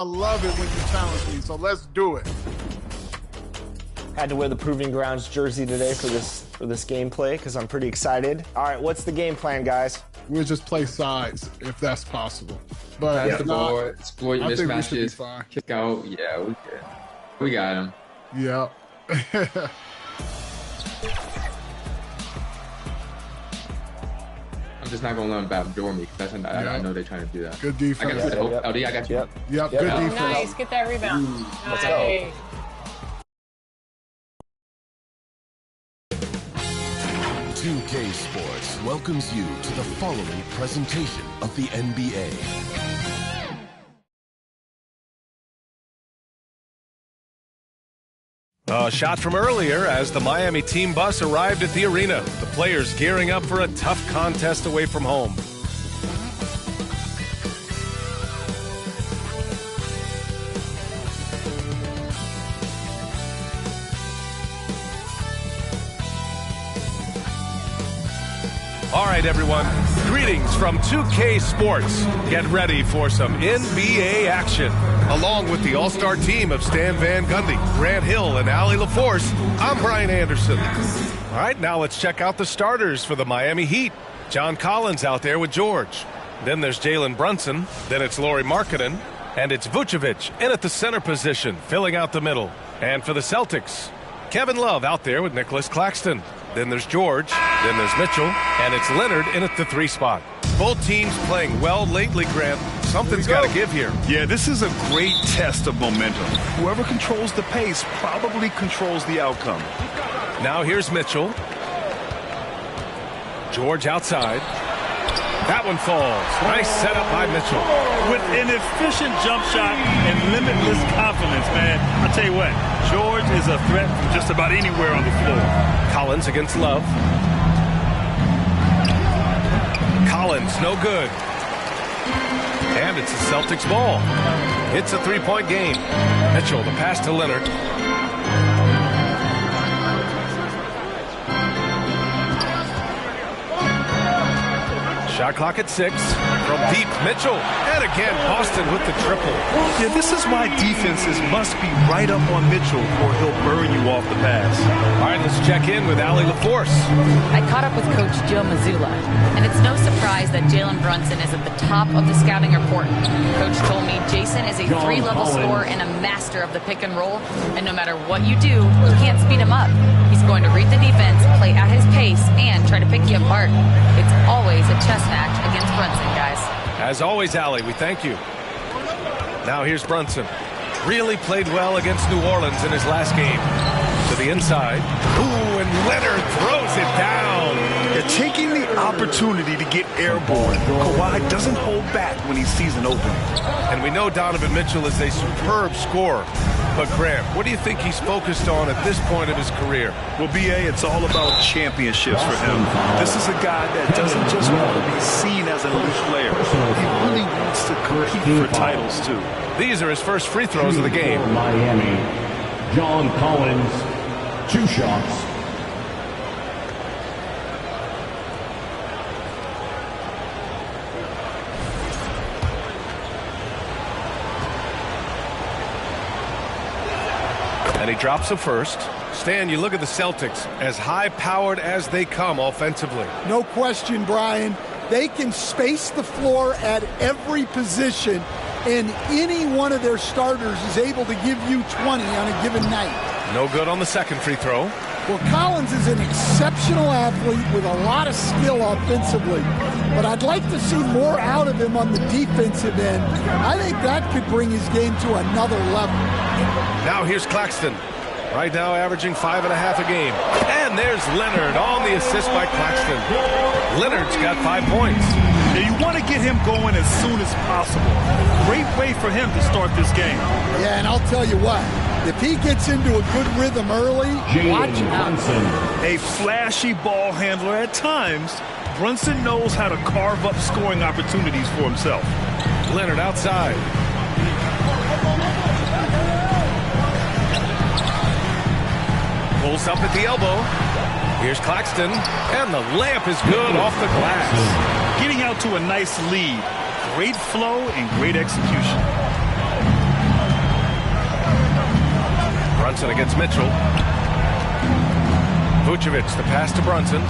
I love it when you challenge me, so let's do it. Had to wear the Proving Grounds jersey today for this gameplay because I'm pretty excited. All right, what's the game plan, guys? We'll just play sides if that's possible. But Pass the ball, exploit I think we should be mismatches, fine. kick out. Yeah, we good. We got him. Yeah. I'm just not gonna let them backdoor me because I know they're trying to do that. Good defense. I got you. LD, I got you. Yep. Good defense. Nice, get that rebound. Let's Nice. go. 2K Sports welcomes you to the following presentation of the NBA. A shot from earlier as the Miami team bus arrived at the arena. The players gearing up for a tough contest away from home. All right, everyone. Greetings from 2K Sports. Get ready for some NBA action. Along with the all-star team of Stan Van Gundy, Grant Hill, and Allie LaForce, I'm Brian Anderson. All right, now let's check out the starters for the Miami Heat. John Collins out there with George. Then there's Jalen Brunson. Then it's Lauri Markkanen. And it's Vucevic in at the center position, filling out the middle. And for the Celtics, Kevin Love out there with Nicholas Claxton. Then there's George, then there's Mitchell, and it's Leonard in at the 3 spot. Both teams playing well lately, Grant. Something's got to give here. Yeah, this is a great test of momentum. Whoever controls the pace probably controls the outcome. Now here's Mitchell. George outside. That one falls. Nice setup by Mitchell. With an efficient jump shot and limitless confidence, man, I'll tell you what, George is a threat from just about anywhere on the floor. Collins against Love. Collins, no good. And it's the Celtics ball. It's a 3-point game. Mitchell, the pass to Leonard. Shot clock at 6. From deep, Mitchell. And again, Boston with the triple. Yeah, this is why defenses must be right up on Mitchell or he'll burn you off the pass. All right, let's check in with Allie LaForce. I caught up with Coach Joe Mazzulla, and it's no surprise that Jalen Brunson is at the top of the scouting report. Coach told me Jason is a 3-level scorer and a master of the pick and roll, and no matter what you do, you can't speed him up. He's going to read the defense, play at his pace, and try to pick you apart. It's always a chess match against Brunson, guys. As always, Allie, we thank you. Now here's Brunson. Really played well against New Orleans in his last game. To the inside. Ooh, and Leonard throws it down. They're taking the opportunity to get airborne. Kawhi doesn't hold back when he sees an opening. And we know Donovan Mitchell is a superb scorer. But Graham, what do you think he's focused on at this point of his career? Well, BA, it's all about championships for him. This is a guy that doesn't just want to be seen as an elite player. He really wants to compete for titles, too. These are his first free throws of the game. Miami, John Collins, 2 shots. And he drops the first. Stan, you look at the Celtics, as high-powered as they come offensively. No question, Brian. They can space the floor at every position, and any one of their starters is able to give you 20 on a given night. No good on the second free throw. Well, Collins is an exceptional athlete with a lot of skill offensively, but I'd like to see more out of him on the defensive end. I think that could bring his game to another level. Now here's Claxton. Right now averaging 5.5 a game. And there's Leonard on the assist by Claxton. Leonard's got 5 points. Yeah, you want to get him going as soon as possible. Great way for him to start this game. Yeah, and I'll tell you what. If he gets into a good rhythm early, watch out. A flashy ball handler at times, Brunson knows how to carve up scoring opportunities for himself. Leonard outside. Pulls up at the elbow. Here's Claxton, and the layup is good off the glass. Getting out to a nice lead. Great flow and great execution. Brunson against Mitchell. Vucevic, the pass to Brunson.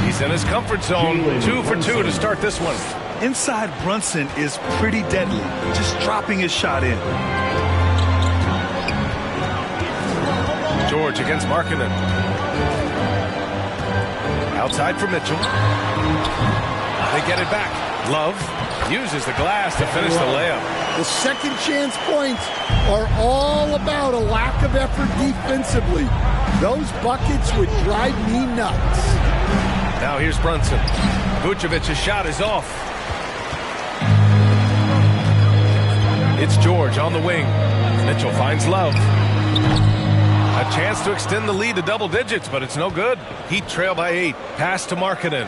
He's in his comfort zone. 2 for 2 to start this one. Inside Brunson is pretty deadly, just dropping his shot in. George against Markkanen. Outside for Mitchell. They get it back. Love uses the glass to finish the layup. The second chance points are all about a lack of effort defensively. Those buckets would drive me nuts. Now here's Brunson. Vucevic's shot is off. It's George on the wing. Mitchell finds Love. A chance to extend the lead to double digits, but it's no good. Heat trail by 8. Pass to Markkanen.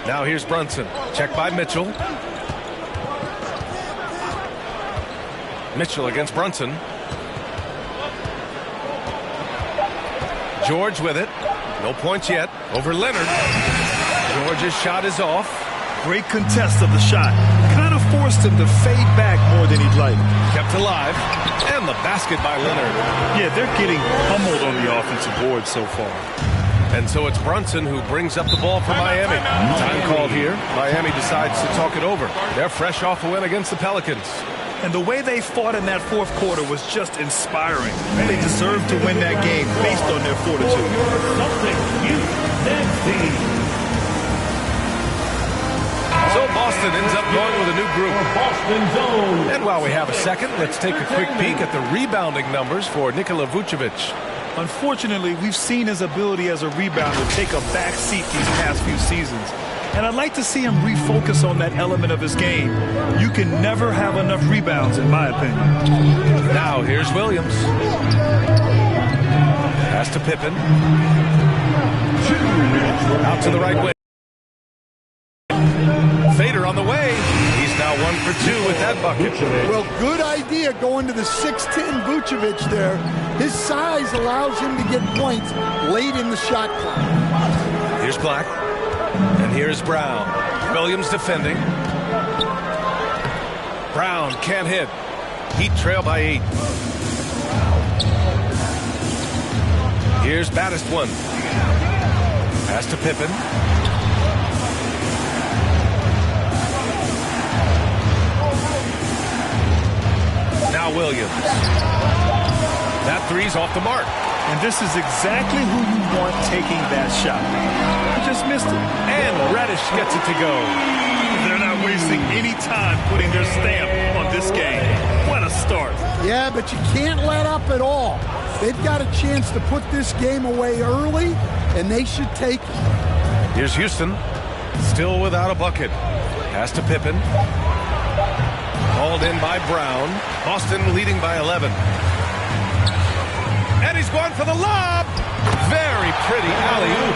Now here's Brunson. Check by Mitchell. Mitchell against Brunson. George with it. No points yet. Over Leonard. George's shot is off. Great contest of the shot. Kind of forced him to fade back more than he'd like. Kept alive. And the basket by Leonard. Yeah, they're getting pummeled on the offensive board so far. And so it's Brunson who brings up the ball for Miami. Time called here. Miami decides to talk it over. They're fresh off a win against the Pelicans. And the way they fought in that fourth quarter was just inspiring. They deserved to win that game based on their fortitude. So Boston ends up going with a new group. And while we have a second, let's take a quick peek at the rebounding numbers for Nikola Vucevic. Unfortunately, we've seen his ability as a rebounder take a back seat these past few seasons. And I'd like to see him refocus on that element of his game. You can never have enough rebounds, in my opinion. Now, here's Williams. Pass to Pippen. Out to the right wing. Fader on the way. He's now 1 for 2 with that bucket. Well, good idea going to the 6'10" Vucevic there. His size allows him to get points late in the shot clock. Here's Black. And here's Brown. Williams defending. Brown can't hit. Heat trail by 8. Here's Baddest one. Pass to Pippen. Now Williams. That three's off the mark. And this is exactly who you want taking that shot. He just missed it. And Reddish gets it to go. They're not wasting any time putting their stamp on this game. What a start. Yeah, but you can't let up at all. They've got a chance to put this game away early, and they should take it. Here's Houston. Still without a bucket. Pass to Pippen. Called in by Brown. Boston leading by 11. And he's going for the lob. Very pretty alley-oop.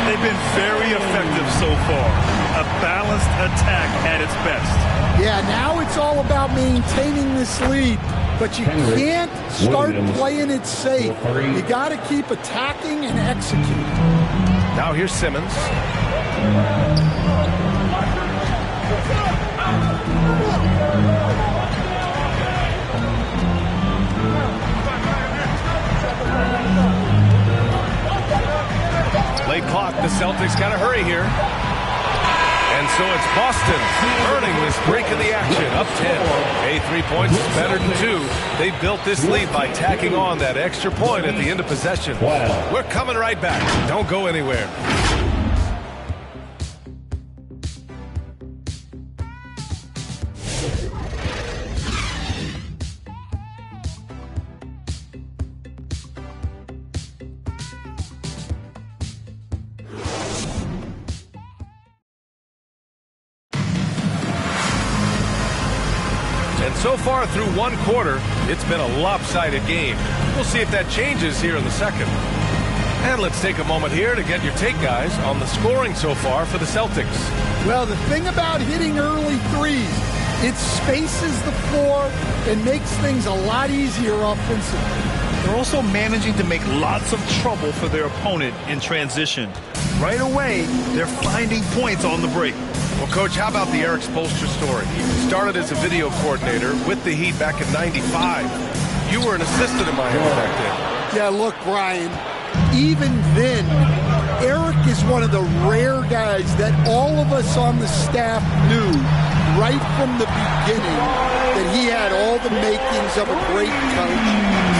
They've been very effective so far. A balanced attack at its best. Yeah, now it's all about maintaining this lead. But you can't start playing it safe. You got to keep attacking and executing. Now here's Simmons. Late clock, the Celtics got to hurry here. And so it's Boston earning this break in the action, up 10. 3 points is better than 2. They built this lead by tacking on that extra point at the end of possession. We're coming right back. Don't go anywhere. So far through one quarter, it's been a lopsided game. We'll see if that changes here in the second. And let's take a moment here to get your take, guys, on the scoring so far for the Celtics. Well, the thing about hitting early threes, it spaces the floor and makes things a lot easier offensively. They're also managing to make lots of trouble for their opponent in transition. Right away, they're finding points on the break. Well, Coach, how about the Eric Spoelstra story? He started as a video coordinator with the Heat back in '95. You were an assistant in Miami back then. Yeah, look, Brian, even then, Eric is one of the rare guys that all of us on the staff knew right from the beginning that he had all the makings of a great coach.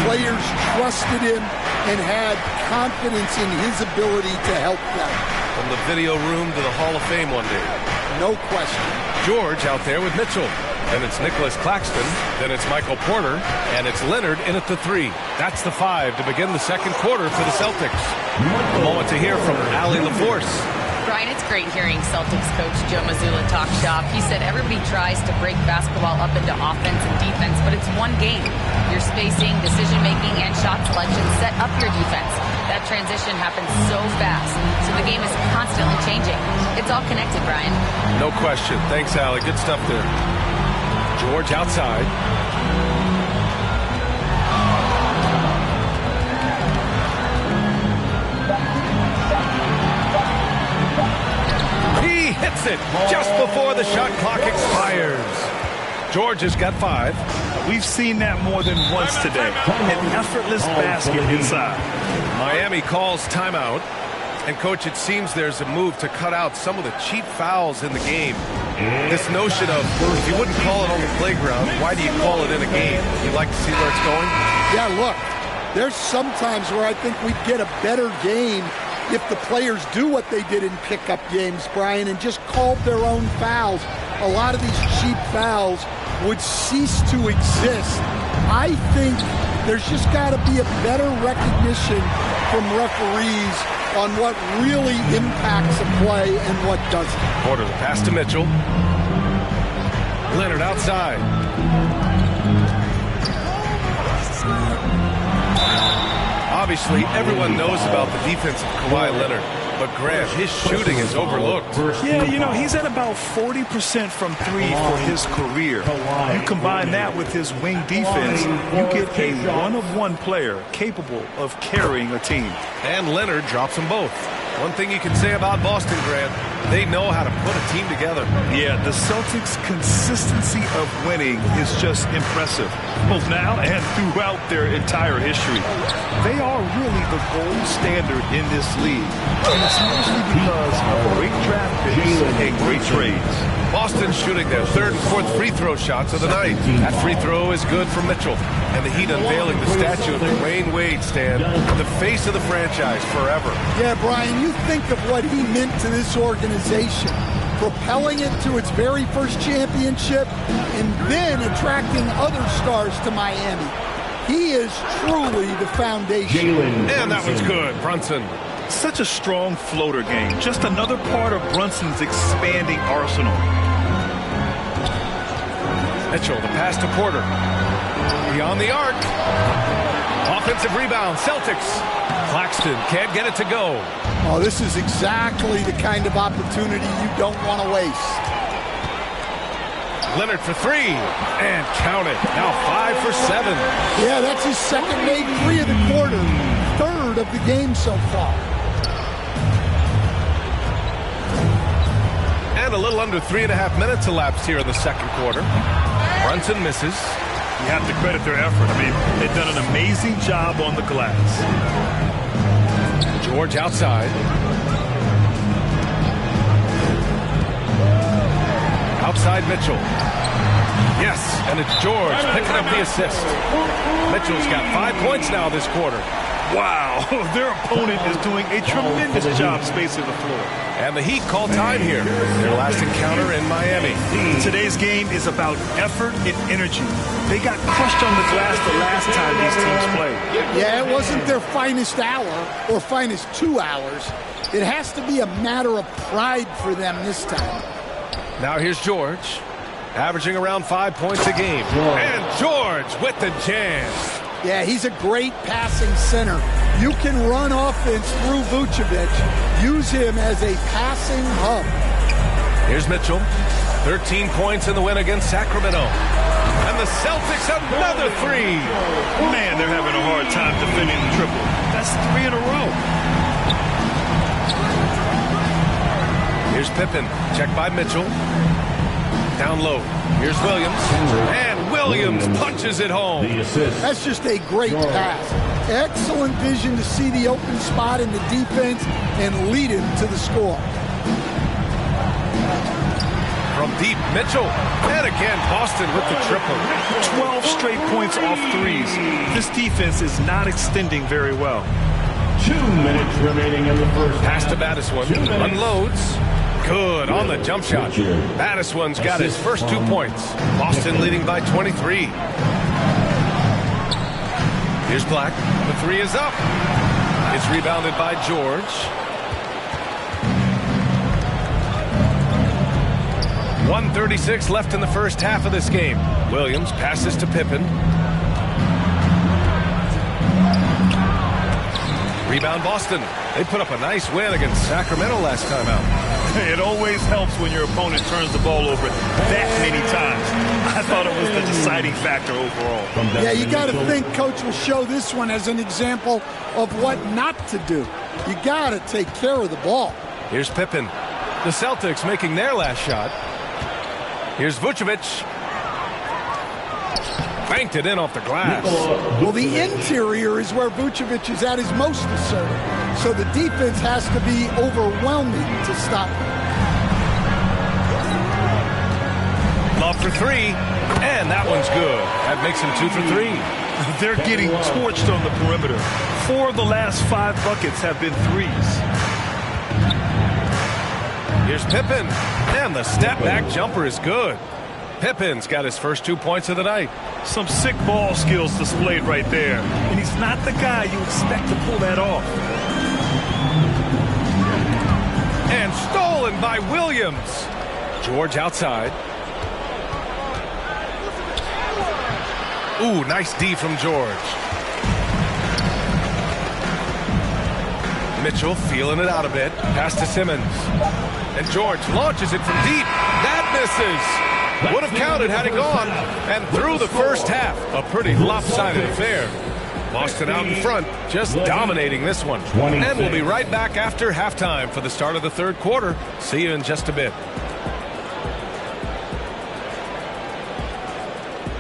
Players trusted him and had confidence in his ability to help them. From the video room to the Hall of Fame one day. No question. George out there with Mitchell. Then it's Nicholas Claxton. Then it's Michael Porter. And it's Leonard in at the 3. That's the 5 to begin the second quarter for the Celtics. A moment to hear from Allie LaForce. Brian, it's great hearing Celtics coach Joe Mazzulla talk shop. He said everybody tries to break basketball up into offense and defense, but it's one game. Your spacing, decision-making, and shot selection set up your defense. That transition happens so fast, so the game is constantly changing. It's all connected, Brian. No question. Thanks, Allie. Good stuff there. George outside. He hits it just before the shot clock expires. George has got 5. We've seen that more than once today. An effortless basket inside. Miami calls timeout. And, Coach, it seems there's a move to cut out some of the cheap fouls in the game. This notion of, if you wouldn't call it on the playground, why do you call it in a game? You like to see where it's going? Yeah, look, there's some times where I think we'd get a better game if the players do what they did in pickup games, Brian, and just called their own fouls. A lot of these cheap fouls would cease to exist. I think there's just got to be a better recognition from referees on what really impacts a play and what doesn't. Porter, the pass to Mitchell. Leonard outside. Obviously, everyone knows about the defense of Kawhi Leonard, but Grant, his shooting is overlooked. Yeah, you know, he's at about 40% from 3 for his career. You combine that with his wing defense, you get a one-of-one player capable of carrying a team. And Leonard drops them both. One thing you can say about Boston, Grant, they know how to put a team together. Yeah, the Celtics' consistency of winning is just impressive, both now and throughout their entire history. They are really the gold standard in this league, and especially because of great draft picks and great trades. Boston shooting their 3rd and 4th free throw shots of the night. That free throw is good for Mitchell. And the Heat unveiling the statue of Dwayne Wade, Stan, the face of the franchise forever. Yeah, Brian, you think of what he meant to this organization, propelling it to its very first championship and then attracting other stars to Miami. He is truly the foundation. And that was good, Brunson. Such a strong floater game. Just another part of Brunson's expanding arsenal. Mitchell, the pass to Porter. Beyond the arc. Offensive rebound, Celtics. Claxton can't get it to go. Oh, this is exactly the kind of opportunity you don't want to waste. Leonard for 3. And count it. Now 5 for 7. Yeah, that's his second made 3 of the quarter. 3rd of the game so far. And a little under 3.5 minutes elapsed here in the second quarter. Brunson misses. You have to credit their effort. I mean, they've done an amazing job on the glass. George outside. Outside Mitchell. Yes, and it's George picking up the assist. Mitchell's got 5 points now this quarter. Wow, their opponent is doing a tremendous job spacing the floor. And the Heat call time here. Their last encounter in Miami. Today's game is about effort and energy. They got crushed on the glass the last time these teams played. Yeah, it wasn't their finest hour or finest 2 hours. It has to be a matter of pride for them this time. Now here's George, averaging around 5 points a game. And George with the jam. Yeah, he's a great passing center. You can run offense through Vucevic. Use him as a passing hub. Here's Mitchell. 13 points in the win against Sacramento. And the Celtics another 3. Man, they're having a hard time defending the triple. That's 3 in a row. Here's Pippen. Checked by Mitchell. Down low. Here's Williams. And Williams punches it home. That's just a great pass. Excellent vision to see the open spot in the defense and lead him to the score. From deep, Mitchell. And again, Boston with the triple. 12 straight points off threes. This defense is not extending very well. 2 minutes remaining in the first. Pass to Battiswan. Unloads. Good on the jump shot. Battiswan's got his first 2 points. Boston leading by 23. Here's Black. The three is up. It's rebounded by George. 1:36 left in the first half of this game. Williams passes to Pippen. Rebound Boston. They put up a nice win against Sacramento last time out. It always helps when your opponent turns the ball over that many times. I thought it was the deciding factor overall. Yeah, you got to think Coach will show this one as an example of what not to do. You got to take care of the ball. Here's Pippen. The Celtics making their last shot. Here's Vucevic. Banked it in off the glass. Well, the interior is where Vucevic is at his most assertive. So the defense has to be overwhelming to stop him. Love for three. And that one's good. That makes him 2 for 3. They're getting torched on the perimeter. 4 of the last 5 buckets have been threes. Here's Pippen. And the step-back jumper is good. Pippen's got his first 2 points of the night. Some sick ball skills displayed right there. And he's not the guy you expect to pull that off. And stolen by Williams. George outside. Ooh, nice D from George. Mitchell feeling it out a bit. Pass to Simmons. And George launches it from deep. That misses. Would have counted had it gone. And through the first half, a pretty lopsided affair. Boston out in front, just dominating this one. And we'll be right back after halftime for the start of the third quarter. See you in just a bit.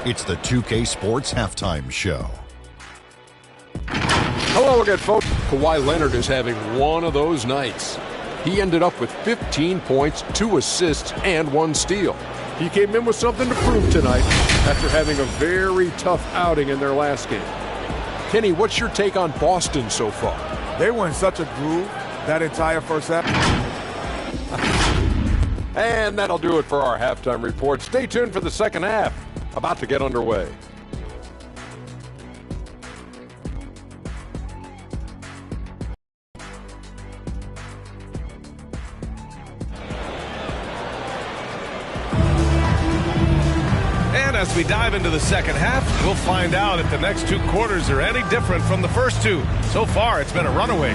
It's the 2K Sports Halftime Show. Hello again, folks. Kawhi Leonard is having one of those nights. He ended up with 15 points, 2 assists, and 1 steal. He came in with something to prove tonight after having a very tough outing in their last game. Kenny, what's your take on Boston so far? They were in such a groove that entire first half. And that'll do it for our halftime report. Stay tuned for the second half, about to get underway. As we dive into the second half, we'll find out if the next 2 quarters are any different from the first 2. So far, it's been a runaway.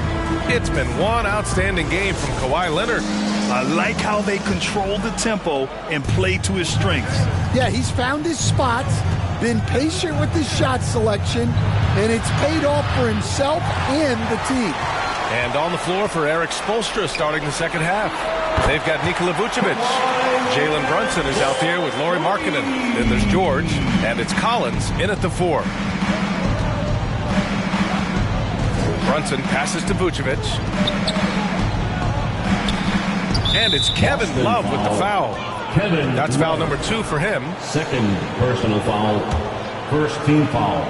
It's been one outstanding game from Kawhi Leonard. I like how they control the tempo and play to his strengths. Yeah, he's found his spots, been patient with his shot selection, and it's paid off for himself and the team. And on the floor for Eric Spoelstra starting the second half. They've got Nikola Vucevic. Jalen Brunson is out there with Lauri Markkanen. Then there's George, and it's Collins in at the 4. Brunson passes to Vucevic. And it's Kevin Love with the foul. That's foul number 2 for him. Second personal foul. First team foul.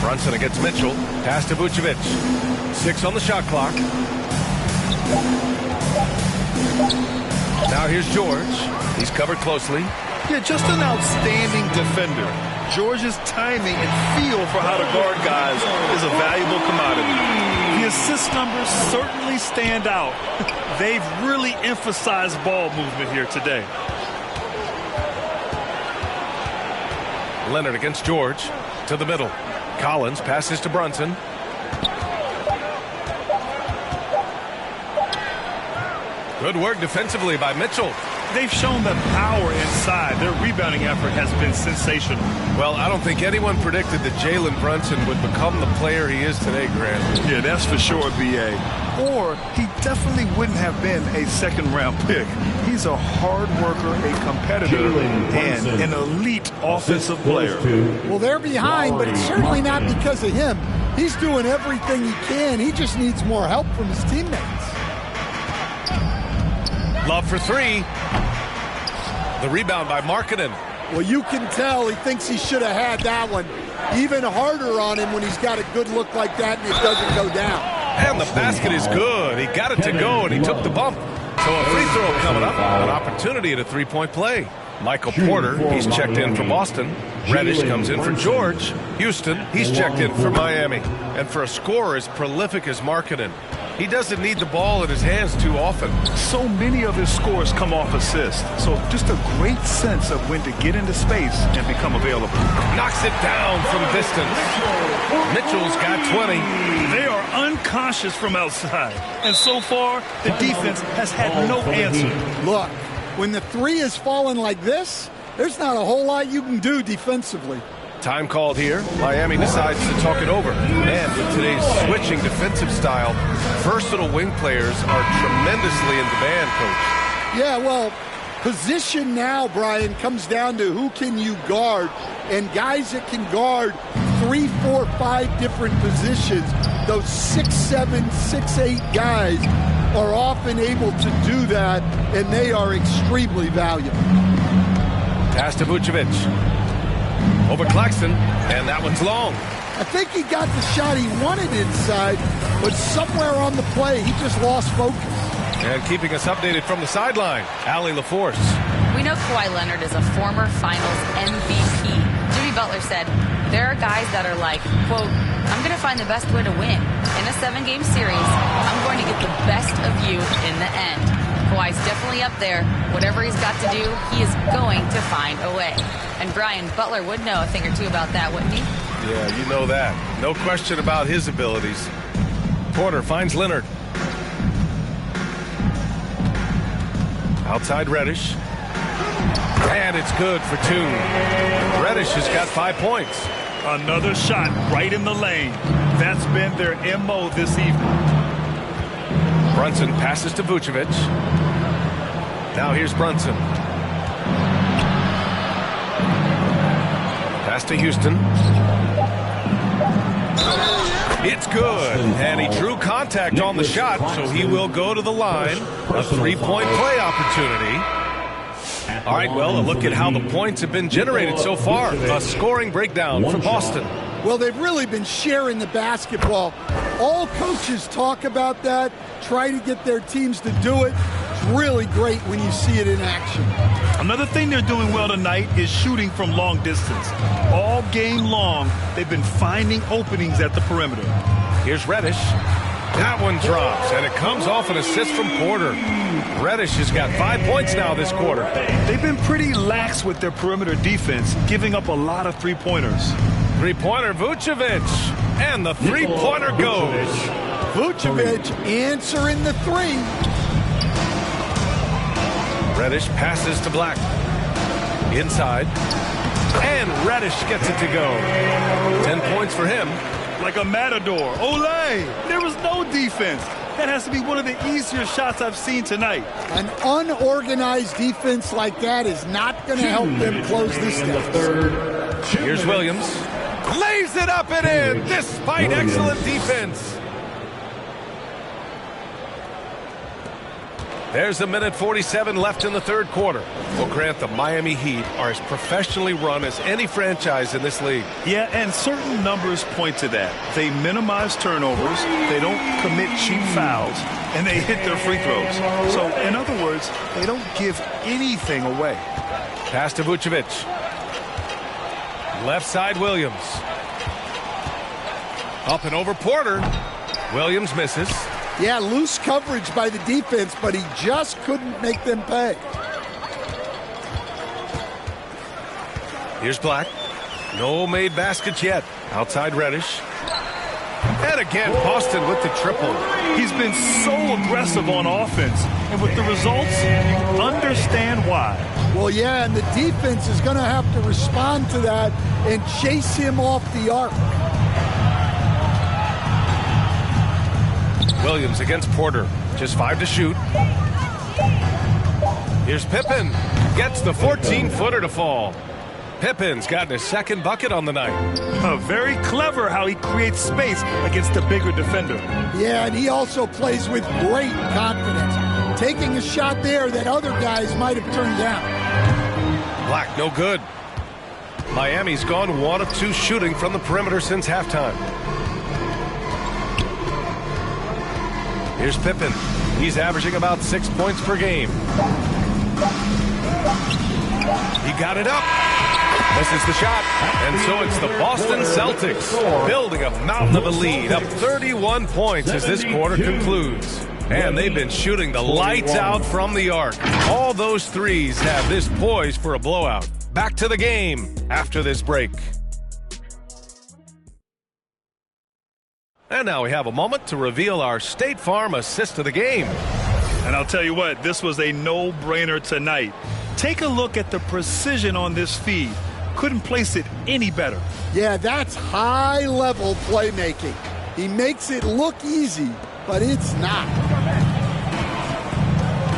Brunson against Mitchell. Pass to Vucevic. 6 on the shot clock. Now here's George. He's covered closely. Yeah, just an outstanding defender. George's timing and feel for how to guard guys is a valuable commodity. The assist numbers certainly stand out. They've really emphasized ball movement here today. Leonard against George. To the middle. Collins passes to Brunson. Good work defensively by Mitchell. they've shown the power inside. Their rebounding effort has been sensational. Well, I don't think anyone predicted that Jalen Brunson would become the player he is today, Grant. Yeah, that's for sure, B.A. Or he definitely wouldn't have been a second-round pick. He's a hard worker, a competitor, and an elite offensive player. Well, they're behind, but it's certainly not because of him. He's doing everything he can. He just needs more help from his teammates. Love for three. The rebound by Markkanen. Well, you can tell he thinks he should have had that one. Even harder on him when he's got a good look like that and it doesn't go down. And the basket is good. He got it to go, and he took the bump. So a free throw coming up. An opportunity at a three-point play. Michael Porter, he's checked in for Boston. Reddish comes in for George. Houston, he's checked in for Miami. And for a scorer as prolific as Markkanen, he doesn't need the ball in his hands too often. So many of his scores come off assists. So just a great sense of when to get into space and become available. Knocks it down from distance. Mitchell's got 20. They are unconscious from outside. And so far, the defense has had no answer. Look, when the three is falling like this, there's not a whole lot you can do defensively. Time called here. Miami decides to talk it over. And with today's switching defensive style, versatile wing players are tremendously in demand, Coach. Yeah, well, position now, Brian, comes down to who can you guard. And guys that can guard 3, 4, 5 different positions, those 6'7", 6'8" guys are often able to do that, and they are extremely valuable. Pass to Vucevic. Over Claxton, and that one's long. I think he got the shot he wanted inside, but somewhere on the play, he just lost focus. And keeping us updated from the sideline, Allie LaForce. We know Kawhi Leonard is a former Finals MVP. Jimmy Butler said, there are guys that are like, quote, I'm going to find the best way to win. In a 7-game series, I'm going to get the best of you in the end. Kawhi's definitely up there. Whatever he's got to do, he is going to find a way. And Brian, Butler would know a thing or two about that, wouldn't he? Yeah, you know that. No question about his abilities. Porter finds Leonard. Outside Reddish. And it's good for 2. Reddish has got 5 points. Another shot right in the lane. That's been their MO this evening. Brunson passes to Vucevic. Now here's Brunson. Pass to Houston. It's good. And he drew contact on the shot, so he will go to the line. A 3-point play opportunity. All right, well, a look at how the points have been generated so far. A scoring breakdown for Boston. Well, they've really been sharing the basketball. All coaches talk about that, try to get their teams to do it. It's really great when you see it in action. Another thing they're doing well tonight is shooting from long distance. All game long, they've been finding openings at the perimeter. Here's Reddish. That one drops, and it comes off an assist from Porter. Reddish has got 5 points now this quarter. They've been pretty lax with their perimeter defense, giving up a lot of three-pointers. Three-pointer, Vucevic. And the three-pointer goes. Vucevic answering the 3. Reddish passes to Black. Inside. And Reddish gets it to go. 10 points for him. Like a matador. Olay! There was no defense. That has to be one of the easier shots I've seen tonight. An unorganized defense like that is not going to help them close this deficit. Here's Williams. Lays it up and in, despite excellent defense. There's a minute 47 left in the third quarter. Well, Grant, the Miami Heat are as professionally run as any franchise in this league. Yeah, and certain numbers point to that. They minimize turnovers, they don't commit cheap fouls, and they hit their free throws. So, in other words, they don't give anything away. Pass to Vucevic. Left side, Williams. Up and over Porter. Williams misses. Yeah, loose coverage by the defense, but he just couldn't make them pay. Here's Black. No made baskets yet. Outside Reddish. And again, Boston with the triple. He's been so aggressive on offense, and with the results, you understand why. Well, yeah, and the defense is going to have to respond to that and chase him off the arc. Williams against Porter. Just 5 to shoot. Here's Pippen. Gets the 14-footer to fall. Pippin's gotten his second bucket on the night. Very clever how he creates space against the bigger defender. Yeah, and he also plays with great confidence, taking a shot there that other guys might have turned down. Black, no good. Miami's gone 1 of 2 shooting from the perimeter since halftime. Here's Pippen. He's averaging about 6 points per game. He got it up. Misses the shot. And so it's the Boston Celtics building a mountain of a lead, up 31 points as this quarter concludes. And they've been shooting the lights out from the arc. All those threes have this poised for a blowout. Back to the game after this break. And now we have a moment to reveal our State Farm assist of the game. And I'll tell you what, this was a no-brainer tonight. Take a look at the precision on this feed. Couldn't place it any better. Yeah, that's high-level playmaking. He makes it look easy, but it's not.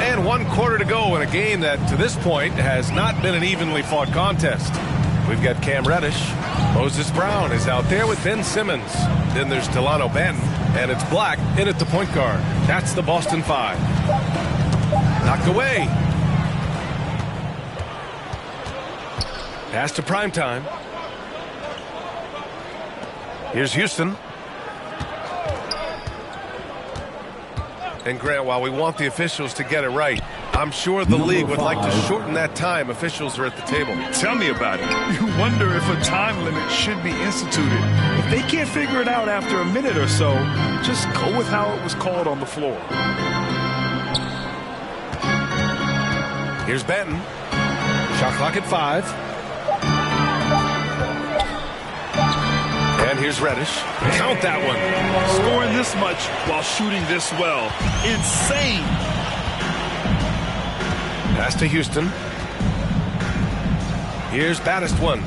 And 1 quarter to go in a game that, to this point, has not been an evenly fought contest. We've got Cam Reddish. Moses Brown is out there with Ben Simmons. Then there's Delano Benton, and it's Black in at the point guard. That's the Boston 5. Knocked away. Pass to Primetime. Here's Houston. And Grant, while we want the officials to get it right, I'm sure the league would like to shorten that time officials are at the table. Tell me about it. You wonder if a time limit should be instituted. If they can't figure it out after a minute or so, just go with how it was called on the floor. Here's Benton. Shot clock at 5. And here's Reddish. Count that one. Scoring this much while shooting this well. Insane. Pass to Houston. Here's Baddest one.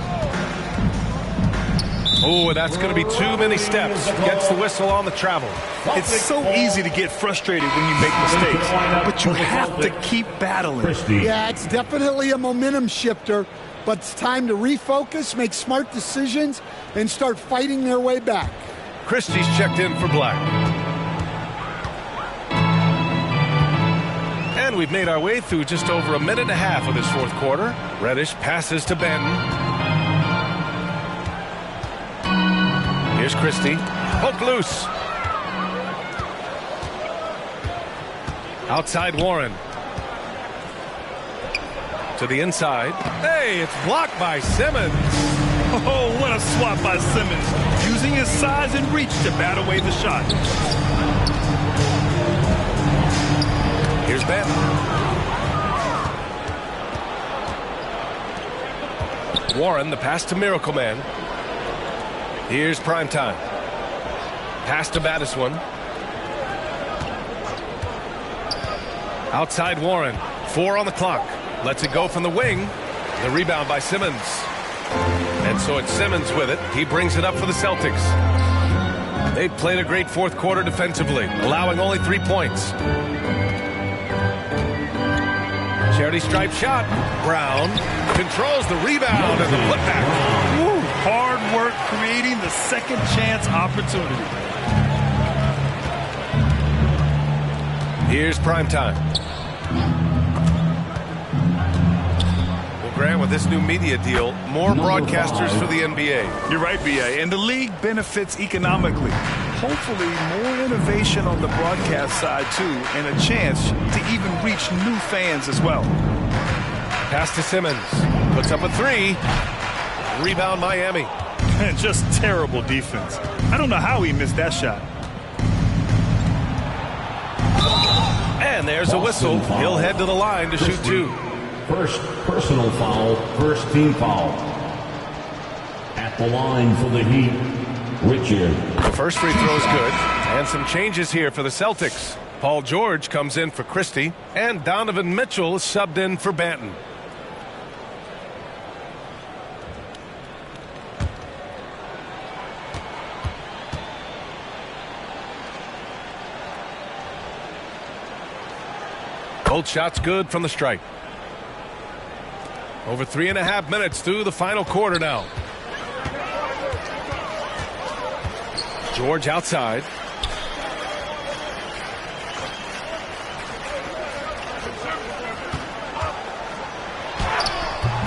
Oh, that's going to be too many steps. Gets the whistle on the travel. It's so easy to get frustrated when you make mistakes, but you have to keep battling. Yeah, it's definitely a momentum shifter, but it's time to refocus, make smart decisions, and start fighting their way back. Christie's checked in for Black. And we've made our way through just over a minute and a half of this fourth quarter. Reddish passes to Benton. Here's Christie. Poke loose. Outside Warren. To the inside. Hey, it's blocked by Simmons. Oh, what a swat by Simmons. Using his size and reach to bat away the shot. Here's Benton. Warren, the pass to Miracle Man. Here's Primetime. Pass to Baddest one. Outside Warren. 4 on the clock. Lets it go from the wing. The rebound by Simmons. And so it's Simmons with it. He brings it up for the Celtics. They've played a great fourth quarter defensively, allowing only 3 points. Charity stripe shot. Brown controls the rebound and the putback. Woo, hard work creating the second chance opportunity. Here's Primetime. Well, Grant, with this new media deal, more broadcasters for the NBA. You're right, B.A., and the league benefits economically. Hopefully, more innovation on the broadcast side, too, and a chance to even reach new fans as well. Pass to Simmons. Puts up a 3. Rebound Miami. And just terrible defense. I don't know how he missed that shot. And there's a whistle. He'll head to the line to shoot 2. First personal foul, first team foul. At the line for the Heat, Richard. The first free throw is good. And some changes here for the Celtics. Paul George comes in for Christie, and Donovan Mitchell is subbed in for Banton. Both shots good from the stripe. Over 3.5 minutes through the final quarter now. George outside.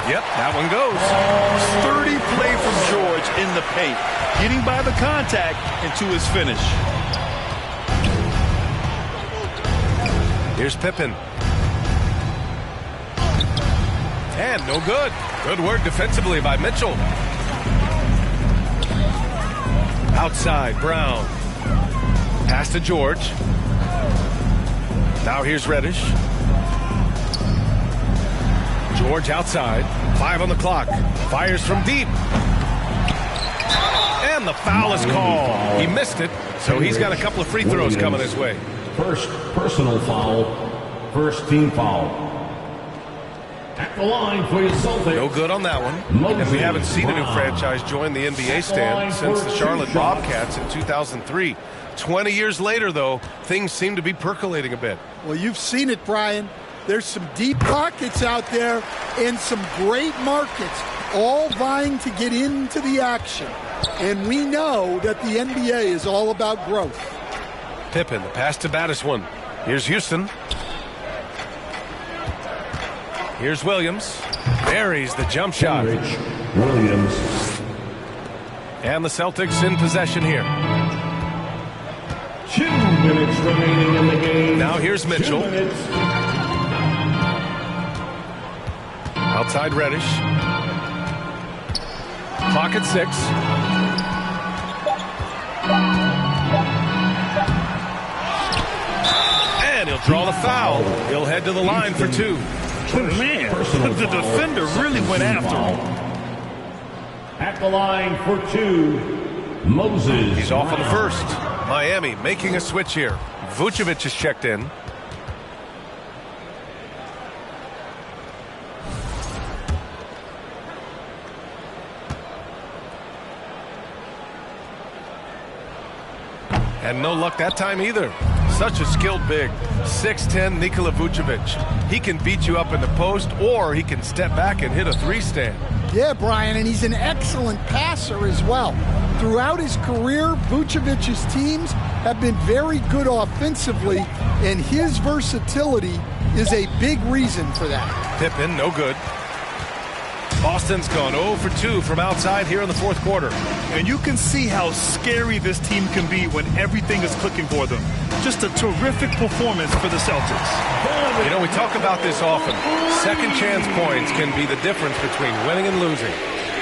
Yep, that one goes. Sturdy play from George in the paint, getting by the contact into his finish. Here's Pippen. And no good. Good work defensively by Mitchell. Outside, Brown. Pass to George. Now here's Reddish. George outside. 5 on the clock. Fires from deep. And the foul is called. He missed it, so he's got a couple of free throws coming his way. First personal foul. First team foul. At the line for your Celtics. No good on that one. And we haven't seen a new franchise join the NBA stand since the Charlotte Bobcats in 2003. 20 years later, though, things seem to be percolating a bit. Well, you've seen it, Brian. There's some deep pockets out there and some great markets, all vying to get into the action. And we know that the NBA is all about growth. Pippen, the pass to Battiswan. Here's Houston. Here's Williams. Buries the jump shot. Williams. And the Celtics in possession here. 2 minutes remaining in the game. Now here's Mitchell. 2 minutes. Outside Reddish. Clock at 6. And he'll draw the foul. He'll head to the line for 2. Man, the defender really went after him. At the line for 2, Moses. He's off on the first. Miami making a switch here. Vucevic is checked in. And no luck that time either. Such a skilled big. 6'10" Nikola Vucevic. He can beat you up in the post, or he can step back and hit a 3-stand. Yeah, Brian, and he's an excellent passer as well. Throughout his career, Vucevic's teams have been very good offensively, and his versatility is a big reason for that. Pippen, no good. Boston's gone 0 for 2 from outside here in the fourth quarter. And you can see how scary this team can be when everything is clicking for them. Just a terrific performance for the Celtics. You know, we talk about this often. Second chance points can be the difference between winning and losing.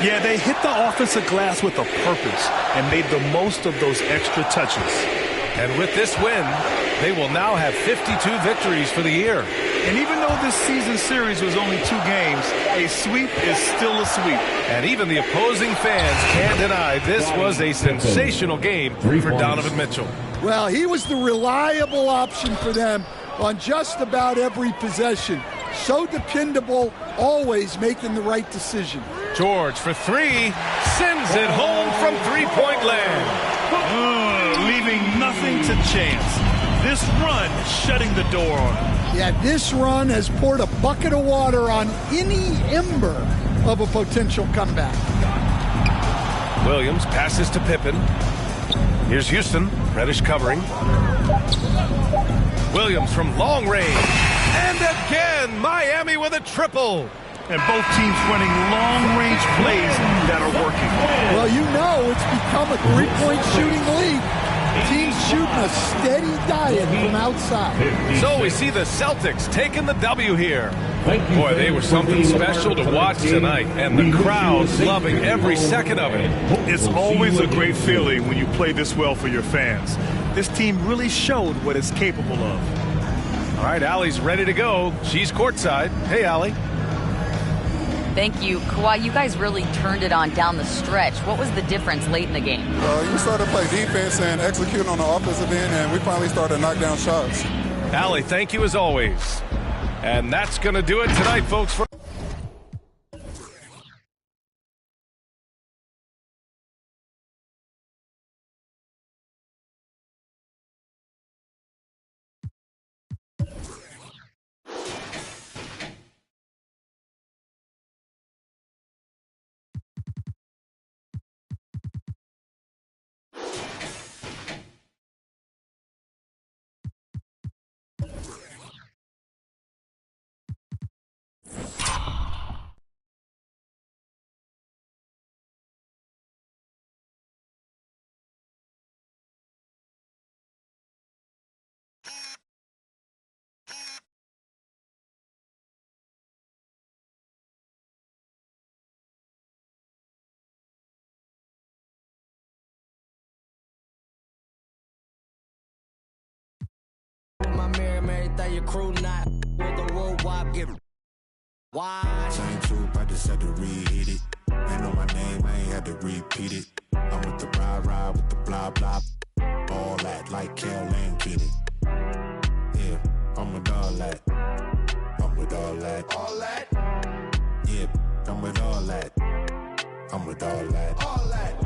Yeah, they hit the offensive glass with a purpose and made the most of those extra touches. And with this win, they will now have 52 victories for the year. And even though this season series was only 2 games, a sweep is still a sweep. And even the opposing fans can't deny this was a sensational game for Donovan Mitchell. Well, he was the reliable option for them on just about every possession. So dependable, always making the right decision. George for 3, sends it home from three-point land. Leaving nothing to chance. This run shutting the door on him. Yeah, this run has poured a bucket of water on any ember of a potential comeback. Williams passes to Pippen. Here's Houston. Reddish covering. Williams from long range. And again, Miami with a triple. And both teams running long-range plays that are working. Well, you know it's become a three-point shooting league. Teams shooting a steady diet from outside. So we see the Celtics taking the W here. Boy, they were something special to watch tonight, and the crowd loving every second of it. It's always a great feeling when you play this well for your fans. This team really showed what it's capable of. All right, Allie's ready to go. She's courtside. Hey, Allie. Thank you. Kawhi, you guys really turned it on down the stretch. What was the difference late in the game? You started to play defense and execute on the offensive end, and we finally started to knock down shots. Allie, thank you as always. And that's going to do it tonight, folks. My Mary, thought your crew not with the worldwide give. Why? Same truth, I just had to read it. Ain't know my name, I ain't had to repeat it. I'm with the ride with the blah blah. All that like Kel and Kenny. Yeah, I'm with all that. I'm with all that. All that? Yeah, I'm with all that. I'm with all that. All that.